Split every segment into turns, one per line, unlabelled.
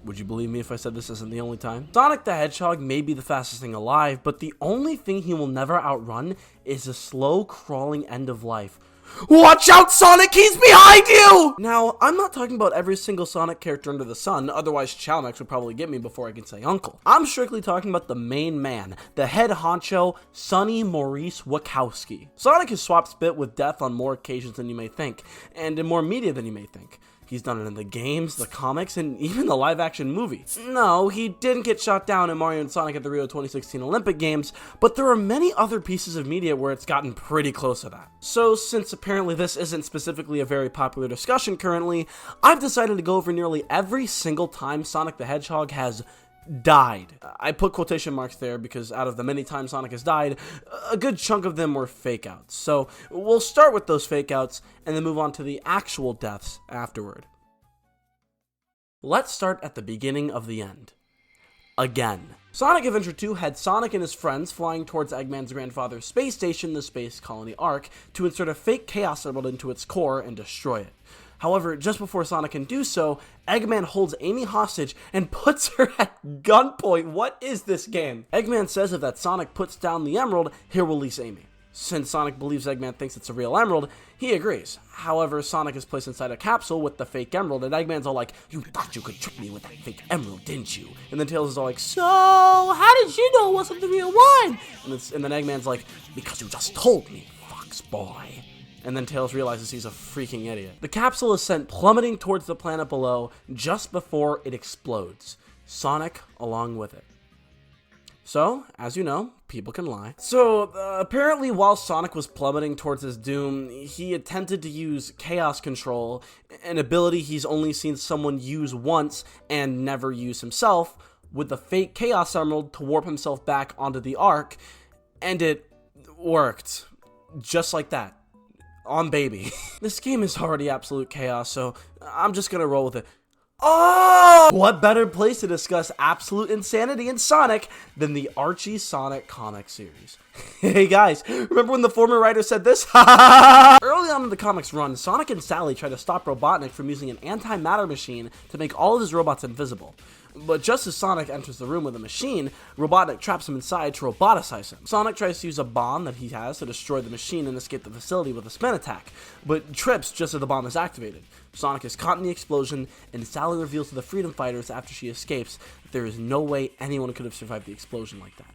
Would you believe me if I said this isn't the only time? Sonic the Hedgehog may be the fastest thing alive, but the only thing he will never outrun is a slow crawling end of life. Watch out, Sonic! He's behind you! Now, I'm not talking about every single Sonic character under the sun, otherwise Chalmex would probably get me before I can say uncle. I'm strictly talking about the main man, the head honcho, Sonny Maurice Wachowski. Sonic has swapped spit with death on more occasions than you may think, and in more media than you may think. He's done it in the games, the comics, and even the live-action movie. No, he didn't get shot down in Mario and Sonic at the Rio 2016 Olympic Games, but there are many other pieces of media where it's gotten pretty close to that. So, since apparently this isn't specifically a very popular discussion currently, I've decided to go over nearly every single time Sonic the Hedgehog has died. I put quotation marks there because out of the many times Sonic has died, a good chunk of them were fake outs. So we'll start with those fake outs and then move on to the actual deaths afterward. Let's start at the beginning of the end. Again. Sonic Adventure 2 had Sonic and his friends flying towards Eggman's grandfather's space station, the Space Colony Ark, to insert a fake Chaos Emerald into its core and destroy it. However, just before Sonic can do so, Eggman holds Amy hostage and puts her at gunpoint. What is this game? Eggman says if that Sonic puts down the emerald, he'll release Amy. Since Sonic believes Eggman thinks it's a real emerald, he agrees. However, Sonic is placed inside a capsule with the fake emerald, and Eggman's all like, "You thought you could trick me with that fake emerald, didn't you?" And then Tails is all like, "So, how did you know it wasn't the real one?" And then Eggman's like, "Because you just told me, fox boy." And then Tails realizes he's a freaking idiot. The capsule is sent plummeting towards the planet below just before it explodes. Sonic along with it. So, as you know, people can lie. So, apparently while Sonic was plummeting towards his doom, he attempted to use Chaos Control, an ability he's only seen someone use once and never use himself, with the fake Chaos Emerald to warp himself back onto the Ark, and it worked. Just like that. On baby. This game is already absolute chaos, so I'm just gonna roll with it. Oh! What better place to discuss absolute insanity in Sonic than the Archie Sonic comic series? Hey guys, remember when the former writer said this? Early on in the comics run, Sonic and Sally try to stop Robotnik from using an antimatter machine to make all of his robots invisible. But just as Sonic enters the room with the machine, Robotnik traps him inside to roboticize him. Sonic tries to use a bomb that he has to destroy the machine and escape the facility with a spin attack, but trips just as the bomb is activated. Sonic is caught in the explosion, and Sally reveals to the Freedom Fighters after she escapes that there is no way anyone could have survived the explosion like that.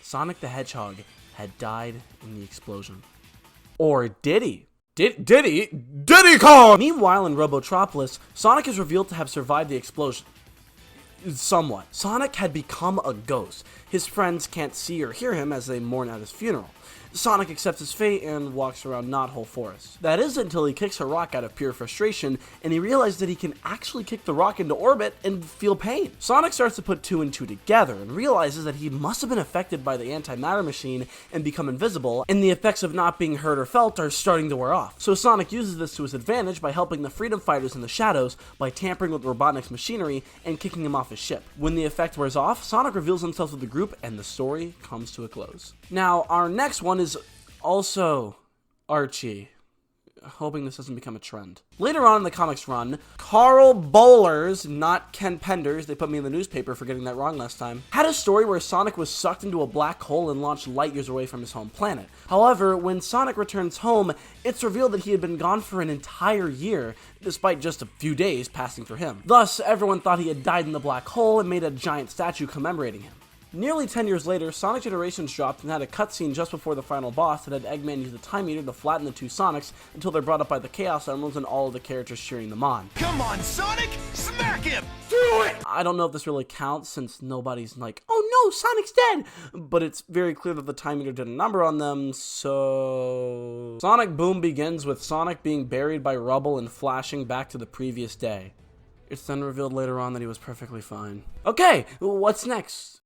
Sonic the Hedgehog had died in the explosion. Or did he? Did he Kong? Meanwhile, in Robotropolis, Sonic is revealed to have survived the explosion. Somewhat. Sonic had become a ghost. His friends can't see or hear him as they mourn at his funeral. Sonic accepts his fate and walks around Knothole Forest. That isn't until he kicks a rock out of pure frustration, and he realizes that he can actually kick the rock into orbit and feel pain. Sonic starts to put two and two together and realizes that he must have been affected by the antimatter machine and become invisible, and the effects of not being heard or felt are starting to wear off. So Sonic uses this to his advantage by helping the Freedom Fighters in the shadows by tampering with Robotnik's machinery and kicking him off his ship. When the effect wears off, Sonic reveals himself to the group and the story comes to a close. Now, our next one is also Archie. Hoping this doesn't become a trend. Later on in the comics run, Carl Bowlers, not Ken Penders, they put me in the newspaper for getting that wrong last time, had a story where Sonic was sucked into a black hole and launched light years away from his home planet. However, when Sonic returns home, it's revealed that he had been gone for an entire year, despite just a few days passing for him. Thus, everyone thought he had died in the black hole and made a giant statue commemorating him. Nearly 10 years later, Sonic Generations dropped and had a cutscene just before the final boss that had Eggman use the time meter to flatten the two Sonics until they're brought up by the Chaos Emeralds and all of the characters cheering them on.
Come on, Sonic! Smack him! Do it!
I don't know if this really counts since nobody's like, "Oh no, Sonic's dead!" But it's very clear that the time meter did a number on them, so... Sonic Boom begins with Sonic being buried by rubble and flashing back to the previous day. It's then revealed later on that he was perfectly fine. Okay, what's next?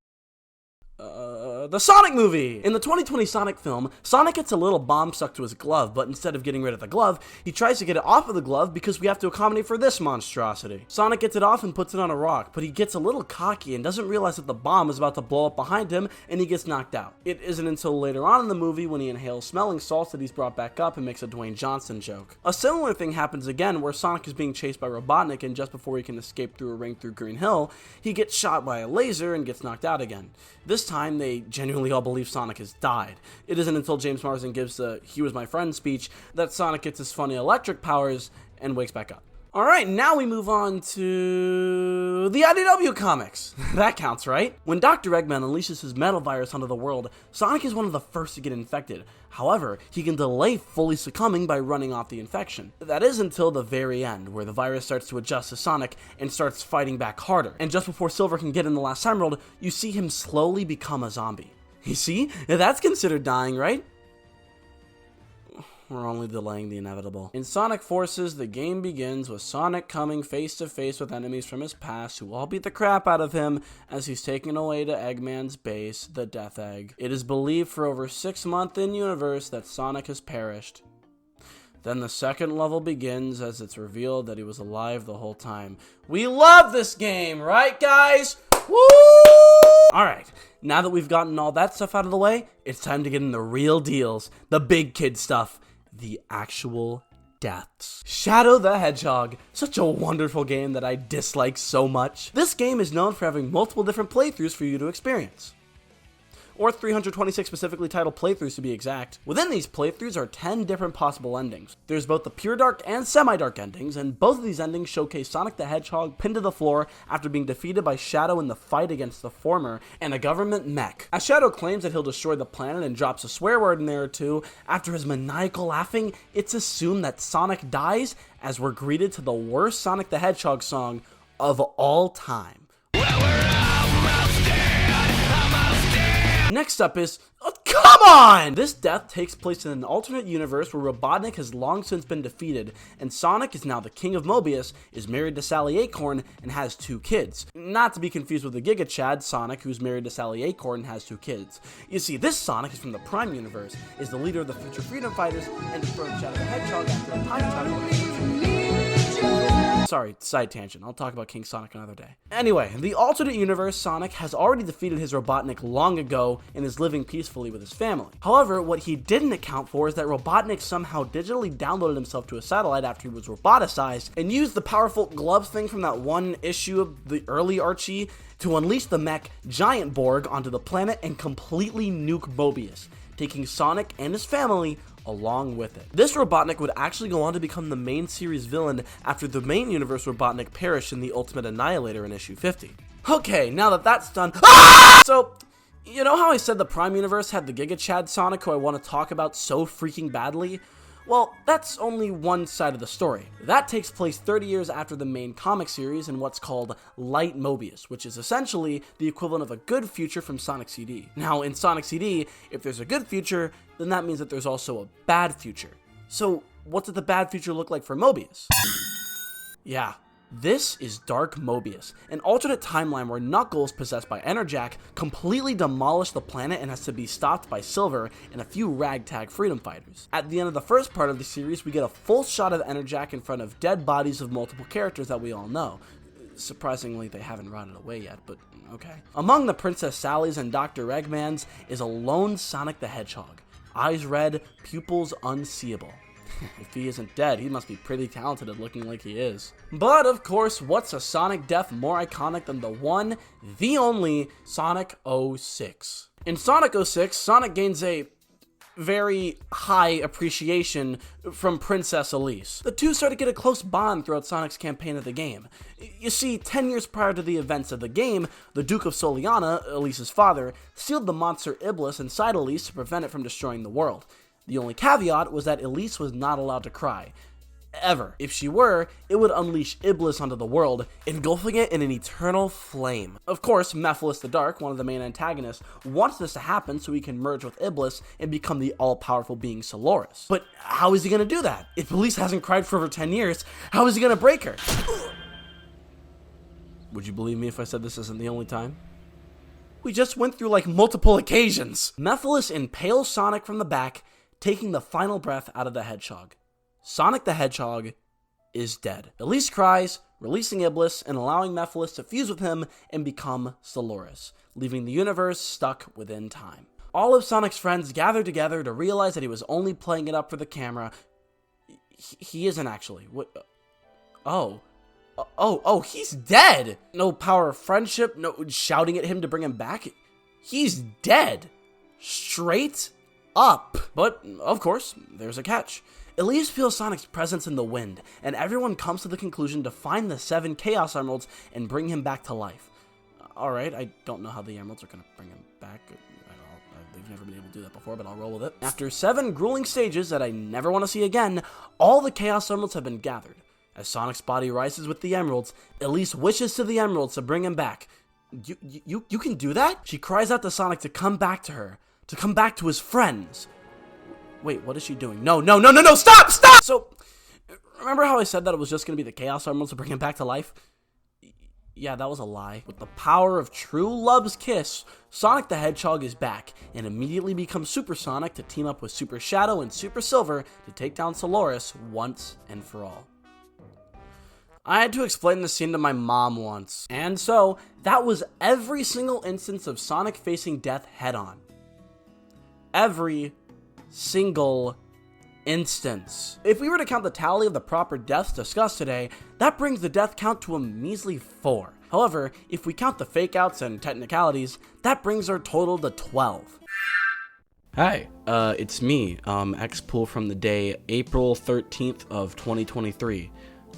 The Sonic movie! In the 2020 Sonic film, Sonic gets a little bomb stuck to his glove, but instead of getting rid of the glove, he tries to get it off of the glove because we have to accommodate for this monstrosity. Sonic gets it off and puts it on a rock, but he gets a little cocky and doesn't realize that the bomb is about to blow up behind him, and he gets knocked out. It isn't until later on in the movie when he inhales smelling salts that he's brought back up and makes a Dwayne Johnson joke. A similar thing happens again where Sonic is being chased by Robotnik, and just before he can escape through a ring through Green Hill, he gets shot by a laser and gets knocked out again. This time, they genuinely all believe Sonic has died. It isn't until James Marsden gives the "he was my friend" speech that Sonic gets his funny electric powers and wakes back up. Alright, now we move on to the IDW comics. That counts, right? When Dr. Eggman unleashes his metal virus onto the world, Sonic is one of the first to get infected. However, he can delay fully succumbing by running off the infection. That is until the very end, where the virus starts to adjust to Sonic and starts fighting back harder. And just before Silver can get in the last emerald, you see him slowly become a zombie. You see? That's considered dying, right? We're only delaying the inevitable. In Sonic Forces, the game begins with Sonic coming face to face with enemies from his past who all beat the crap out of him as he's taken away to Eggman's base, the Death Egg. It is believed for over 6 months in universe that Sonic has perished. Then the second level begins as it's revealed that he was alive the whole time. We love this game, right guys? Woo! Alright, now that we've gotten all that stuff out of the way, it's time to get in the real deals, the big kid stuff. The actual deaths. Shadow the Hedgehog. Such a wonderful game that I dislike so much. This game is known for having multiple different playthroughs for you to experience. Or 326 specifically titled playthroughs to be exact. Within these playthroughs are 10 different possible endings. There's both the pure dark and semi-dark endings, and both of these endings showcase Sonic the Hedgehog pinned to the floor after being defeated by Shadow in the fight against the former and a government mech. As Shadow claims that he'll destroy the planet and drops a swear word in there or two, after his maniacal laughing, it's assumed that Sonic dies as we're greeted to the worst Sonic the Hedgehog song of all time. Next up is, oh, come on! This death takes place in an alternate universe where Robotnik has long since been defeated, and Sonic is now the king of Mobius, is married to Sally Acorn, and has 2 kids. Not to be confused with the Giga Chad Sonic, who's married to Sally Acorn and has 2 kids. You see, this Sonic is from the Prime universe, is the leader of the future Freedom Fighters, and dethroned Shadow the Hedgehog after a time travel. Sorry, side tangent. I'll talk about King Sonic another day. Anyway, the alternate universe, Sonic has already defeated his Robotnik long ago and is living peacefully with his family. However, what he didn't account for is that Robotnik somehow digitally downloaded himself to a satellite after he was roboticized and used the powerful glove thing from that one issue of the early Archie to unleash the mech Giant Borg onto the planet and completely nuke Mobius, taking Sonic and his family along with it. This Robotnik would actually go on to become the main series villain after the main universe Robotnik perished in the Ultimate Annihilator in issue 50. Okay, now that that's done, So, you know how I said the Prime universe had the Giga Chad Sonic who I want to talk about so freaking badly? Well, that's only one side of the story. That takes place 30 years after the main comic series in what's called Light Mobius, which is essentially the equivalent of a good future from Sonic CD. Now, in Sonic CD, if there's a good future, then that means that there's also a bad future. So, what did the bad future look like for Mobius? Yeah. This is Dark Mobius, an alternate timeline where Knuckles, possessed by Enerjack, completely demolished the planet and has to be stopped by Silver and a few ragtag freedom fighters. At the end of the first part of the series, we get a full shot of Enerjack in front of dead bodies of multiple characters that we all know. Surprisingly, they haven't rotted away yet, but okay. Among the Princess Sally's and Dr. Eggman's is a lone Sonic the Hedgehog. Eyes red, pupils unseeable. If he isn't dead, he must be pretty talented at looking like he is. But of course, what's a Sonic death more iconic than the one, the only, Sonic 06? In Sonic 06, Sonic gains a very high appreciation from Princess Elise. The two start to get a close bond throughout Sonic's campaign of the game. You see, 10 years prior to the events of the game, the Duke of Soliana, Elise's father, sealed the monster Iblis inside Elise to prevent it from destroying the world. The only caveat was that Elise was not allowed to cry. Ever. If she were, it would unleash Iblis onto the world, engulfing it in an eternal flame. Of course, Mephiles the Dark, one of the main antagonists, wants this to happen so he can merge with Iblis and become the all-powerful being Soloris. But how is he going to do that? If Elise hasn't cried for over 10 years, how is he going to break her? Would you believe me if I said this isn't the only time? We just went through like multiple occasions. Mephiles impales Sonic from the back, taking the final breath out of the Hedgehog. Sonic the Hedgehog is dead. Elise cries, releasing Iblis and allowing Mephiles to fuse with him and become Soloris, leaving the universe stuck within time. All of Sonic's friends gather together to realize that he was only playing it up for the camera. He isn't actually. What? Oh, he's dead! No power of friendship, no shouting at him to bring him back. He's dead. Straight up. But, of course, there's a catch. Elise feels Sonic's presence in the wind, and everyone comes to the conclusion to find the 7 Chaos Emeralds and bring him back to life. Alright, I don't know how the Emeralds are going to bring him back. They've never been able to do that before, but I'll roll with it. After 7 grueling stages that I never want to see again, all the Chaos Emeralds have been gathered. As Sonic's body rises with the Emeralds, Elise wishes to the Emeralds to bring him back. You can do that? She cries out to Sonic to come back to her, to come back to his friends. Wait, what is she doing? No, stop! So, remember how I said that it was just going to be the Chaos Emeralds to bring him back to life? Yeah, that was a lie. With the power of true love's kiss, Sonic the Hedgehog is back, and immediately becomes Super Sonic to team up with Super Shadow and Super Silver to take down Soloris once and for all. I had to explain this scene to my mom once, and so, that was every single instance of Sonic facing death head-on. Every single instance. If we were to count the tally of the proper deaths discussed today, that brings the death count to a measly 4. However, if we count the fake-outs and technicalities, that brings our total to 12. Hi, it's me, X-Pool from the day April 13th of 2023.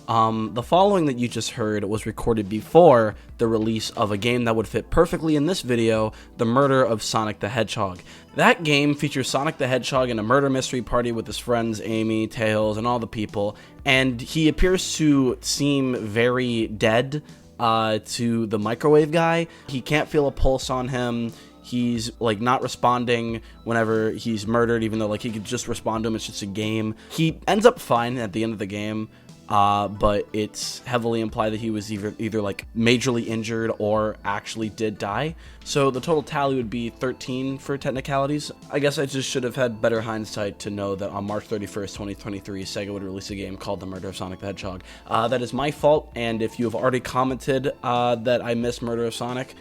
The following that you just heard was recorded before the release of a game that would fit perfectly in this video, The Murder of Sonic the Hedgehog. That game features Sonic the Hedgehog in a murder mystery party with his friends Amy, Tails, and all the people, and he appears to seem very dead to the microwave guy. He can't feel a pulse on him. He's like not responding whenever he's murdered, even though like he could just respond to him. It's just a game. He ends up fine at the end of the game. But it's heavily implied that he was either like majorly injured or actually did die. So the total tally would be 13 for technicalities. I guess I just should have had better hindsight to know that on March 31st, 2023, Sega would release a game called The Murder of Sonic the Hedgehog. That is my fault, and if you have already commented that I missed Murder of Sonic,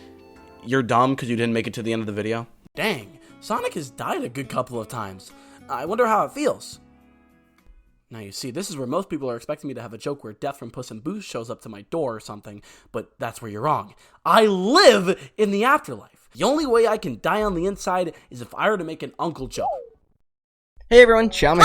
you're dumb because you didn't make it to the end of the video. Dang, Sonic has died a good couple of times. I wonder how it feels. Now you see, this is where most people are expecting me to have a joke where Death from Puss in Boots shows up to my door or something, but that's where you're wrong. I live in the afterlife. The only way I can die on the inside is if I were to make an uncle joke.
Hey everyone, Chow.